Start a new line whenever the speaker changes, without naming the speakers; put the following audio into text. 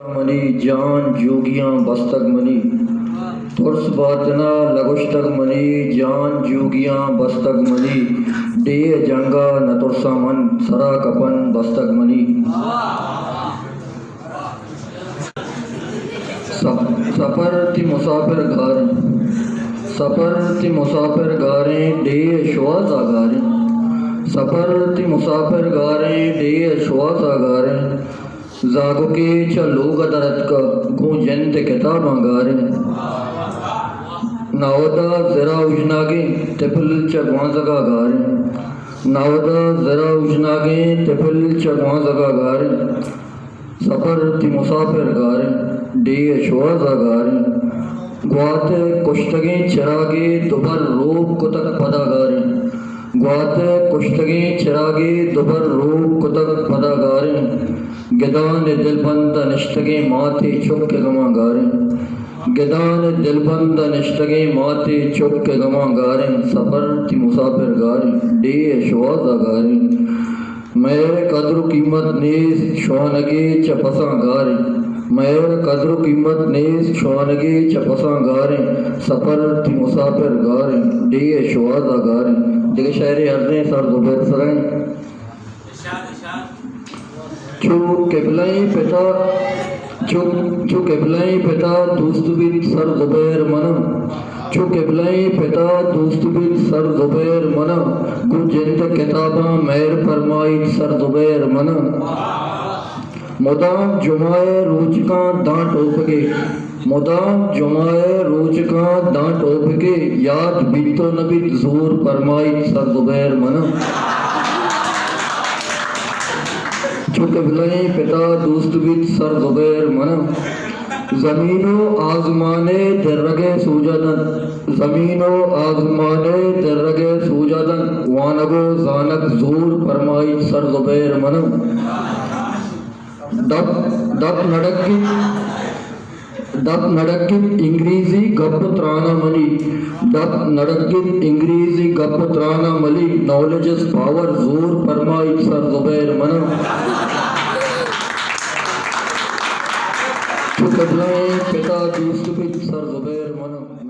منی جان جوگیاں بستگ منی ترس باطنا لگشتگ منی جان جوگیاں بستگ منی ڈے جنگا نہ ترسا من سرا کپن بستگ منی سفر تی مسافر گاریں سفر تی مسافر گاریں ڈے شواز آگاریں سفر تی مسافر گاریں ڈے شواز آگاریں زاگو کے چلوگ درد کا گوں جنت کتاب آگاریں ناودا زرا اجناگیں تپل چگوانزگا گاریں ناودا زرا اجناگیں تپل چگوانزگا گاریں سفر تی مسافر گاریں ڈے شواز آگاریں گوات کشتگیں چراغے دوبر روب کتک پدا گاریں گوات کشتگیں چراغے دوبر روب کتک پدا گاریں گدان دل بند نشتگیں ماتے چک کے گما گاریں گدان دل بند نشتگیں ماتے چک کے گما گاریں سفر تی مسافر گاریں ڈے شواز آگاریں میرے قدر و قیمت نیز شوانگے چپساں گاریں میرے قدر و قیمت نیز شوانگے چپساں گاریں سفر تی مسافر گاریں ڈے شواز آگاریں دیکھ شاعر عرضیں سر زبیر سرائیں چو قبلائیں پتا دوست بیت سر زبیر منم چو قبلائیں پتا دوست بیت سر زبیر منم گو جنت کتاباں مہر فرمائیت سر زبیر منم مدام جمعہ روج کا داں ٹوپکے مدام جمعہ روج کا داں ٹوپکے یاد بیتو نبیت زور فرمائیت سر زبیر منم چو قبلائیں پتا دوست بیت سر زبیر منم زمین و آزمانے درگے سوجدن زمین و آزمانے درگے سوجدن وانگو زانک زور فرمائیت سر زبیر منم دپ نڑکت انگریزی گپ ترانا منی دپ نڑکت انگریزی گپ ترانا ملی نالجز پاور زور فرمائیت سر زبیر منم چو قبلائیں پتا دوست بیت سر زبیر منم